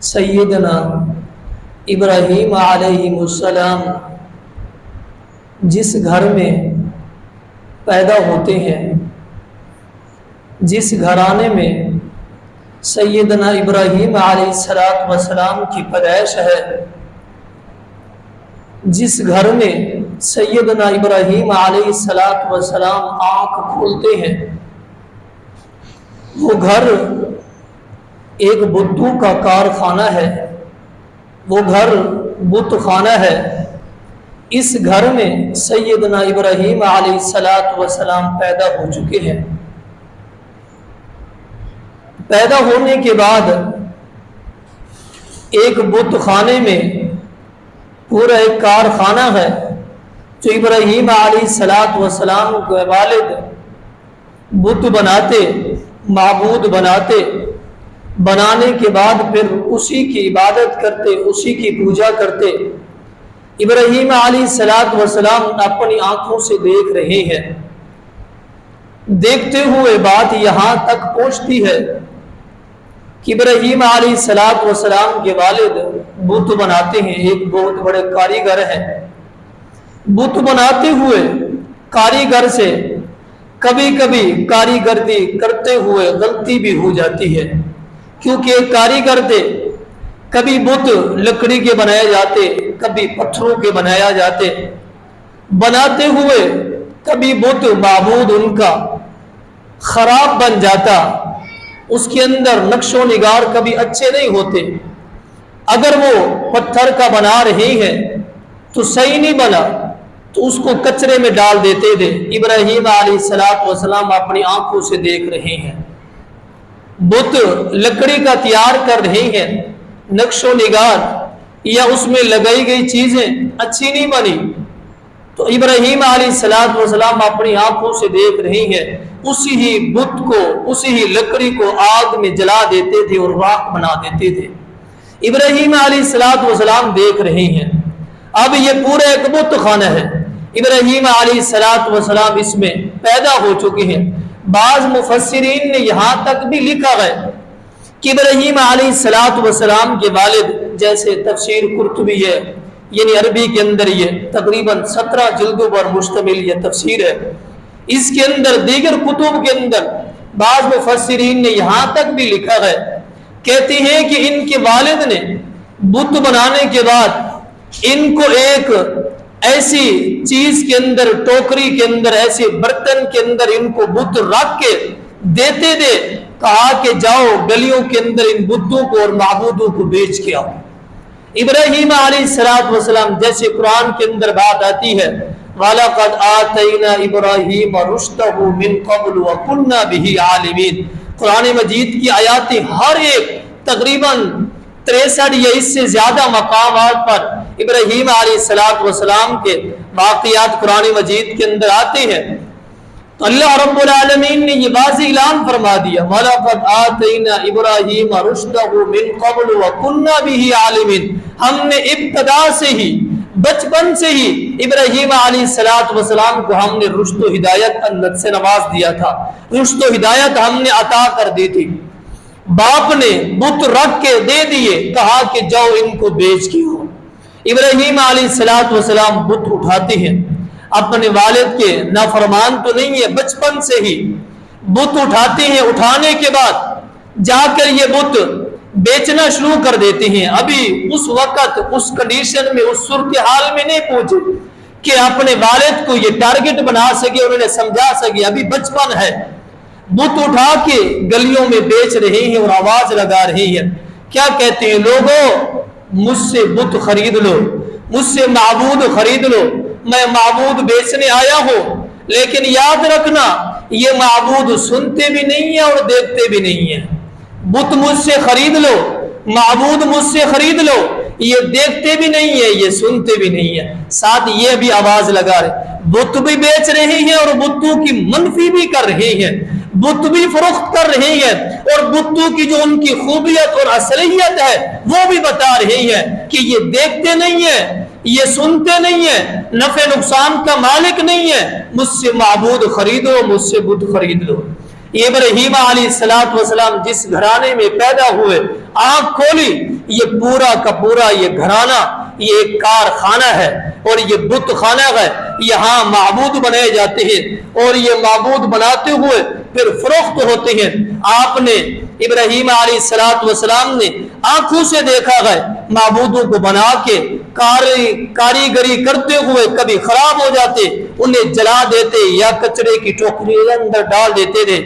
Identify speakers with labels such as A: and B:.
A: سیدنا ابراہیم علیہ السلام جس گھر میں پیدا ہوتے ہیں، جس گھرانے میں سیدنا ابراہیم علیہ السلام کی پیدائش ہے، جس گھر میں سیدنا ابراہیم علیہ السلام آنکھ کھولتے ہیں، وہ گھر ایک بتوں کا کارخانہ ہے، وہ گھر بت خانہ ہے۔ اس گھر میں سیدنا ابراہیم علیہ السلام پیدا ہو چکے ہیں۔ پیدا ہونے کے بعد ایک بت خانے میں پورا ایک کارخانہ ہے جو ابراہیم علیہ السلام کے والد بت بناتے، معبود بناتے، بنانے کے بعد پھر اسی کی عبادت کرتے، اسی کی پوجا کرتے۔ ابراہیم علیہ السلام اپنی آنکھوں سے دیکھ رہے ہیں۔ دیکھتے ہوئے بات یہاں تک پہنچتی ہے کہ ابراہیم علیہ السلام کے والد بت بناتے ہیں، ایک بہت بڑے کاریگر ہیں۔ بت بناتے ہوئے کاریگر سے کبھی کبھی کاریگری کرتے ہوئے غلطی بھی ہو جاتی ہے، کیونکہ کاریگر تھے، کبھی بت لکڑی کے بنائے جاتے، کبھی پتھروں کے بنایا جاتے، بناتے ہوئے کبھی بت معبود ان کا خراب بن جاتا، اس کے اندر نقش و نگار کبھی اچھے نہیں ہوتے۔ اگر وہ پتھر کا بنا رہے ہیں تو صحیح نہیں بنا تو اس کو کچرے میں ڈال دیتے تھے۔ ابراہیم علیہ السلام اپنی آنکھوں سے دیکھ رہے ہیں، بت لکڑی کا تیار کر رہے ہیں، نقش و نگار یا اس میں لگائی گئی چیزیں اچھی نہیں بنی، تو ابراہیم علیہ السلام اپنی آنکھوں سے دیکھ رہے ہیں، اسی ہی بت کو، اسی ہی لکڑی کو آگ میں جلا دیتے تھے اور راکھ بنا دیتے تھے۔ ابراہیم علیہ السلام دیکھ رہے ہیں، اب یہ پورا ایک بت خانہ ہے، ابراہیم علیہ السلام اس میں پیدا ہو چکے ہیں۔ بعض مفسرین نے یہاں تک بھی لکھا ہے کہ ابراہیم علیہ السلام کے والد، جیسے تفسیر قرطبی ہے، یعنی عربی کے اندر یہ تقریباً 17 جلدوں پر مشتمل یہ تفسیر ہے، اس کے اندر دیگر کتب کے اندر بعض مفسرین نے یہاں تک بھی لکھا ہے، کہتے ہیں کہ ان کے والد نے بت بنانے کے بعد ان کو ایک ایسی چیز کے اندر، ٹوکری کے اندر، ایسے برتن کے اندر ان کو بت رکھ کے دیتے تھے، کہا کہ جاؤ گلیوں کے اندر ان بتوں کو اور معبودوں کو بیچ کے آؤ۔ ابراہیم علیہ السلام جیسے قرآن کے اندر بات آتی ہے، وَلَقَدْ آتَيْنَا إِبْرَاهِيمَ رُشْدَهُ مِنْ قَبْلُ وَكُنَّا بِهِ عَالِمِينَ۔ قرآن مجید کی آیات ہر ایک تقریباً 63 یا اس سے زیادہ مقامات پر ابراہیم علیہ السلام کے واقعات قرآن مجید کے اندر آتے ہیں، تو اللہ رب العالمین نے یہ واضح اعلان فرما دیا، وَلَقَدْ آتَيْنَا إِبْرَاهِيمَ رُشْدَهُ مِنْ قَبْلُ وَكُنَّا بِهِ عَالِمِينَ۔ ہم نے ابتدا سے ہی، بچپن سے ہی ابراہیم علیہ السلام کو ہم نے رشد و ہدایت سے نواز دیا تھا، رشد و ہدایت ہم نے عطا کر دی تھی۔ باپ نے بت رکھ کے دے دیے، کہا کہ جاؤ ان کو بیچ کے ہو۔ ابراہیم علیہ السلام بت اٹھاتے ہیں، اپنے والد کے نافرمان تو نہیں ہے، بچپن سے ہی بت اٹھاتے ہیں۔ اٹھانے کے بعد جا کر یہ بت بیچنا شروع کر دیتے ہیں۔ ابھی اس وقت اس کنڈیشن میں، اس صورتحال میں نہیں پہنچے کہ اپنے والد کو یہ ٹارگٹ بنا سکے، انہوں نے سمجھا سکے، ابھی بچپن ہے۔ بت اٹھا کے گلیوں میں بیچ رہے ہیں اور آواز لگا رہے ہیں، کیا کہتے ہیں، لوگوں مجھ سے بت خرید لو، مجھ سے معبود خرید لو، میں معبود بیچنے آیا ہوں، لیکن یاد رکھنا یہ معبود سنتے بھی نہیں ہیں اور دیکھتے بھی نہیں ہیں۔ بت مجھ سے خرید لو، معبود مجھ سے خرید لو، یہ دیکھتے بھی نہیں ہے، یہ سنتے بھی نہیں ہے۔ ساتھ یہ بھی آواز لگا رہے، بت بھی بیچ رہے ہیں اور بتوں کی منفی بھی کر رہے ہیں، بت بھی فروخت کر رہے ہیں، اور بتوں کی جو ان کی خوبیت اور اصلیت ہے وہ بھی بتا رہے ہیں کہ یہ دیکھتے نہیں ہیں، یہ سنتے نہیں ہیں، نفع نقصان کا مالک نہیں ہے، مجھ سے معبود خریدو، مجھ سے بت خرید لو۔ ابراہیم علیہ السلام والسلام جس گھرانے میں پیدا ہوئے، آنکھ کھولی، یہ پورا کا پورا یہ گھرانہ یہ ایک کارخانہ ہے اور یہ بت خانہ ہے، یہاں معبود بنائے جاتے ہیں اور یہ معبود بناتے ہوئے پھر فروخت ہوتے ہیں۔ آپ نے ابراہیم علیہ السلام نے آنکھوں سے دیکھا ہے معبودوں کو بنا کے کاریگری کرتے ہوئے کبھی خراب ہو جاتے، انہیں جلا دیتے یا کچرے کی ٹوکری کے اندر ڈال دیتے تھے۔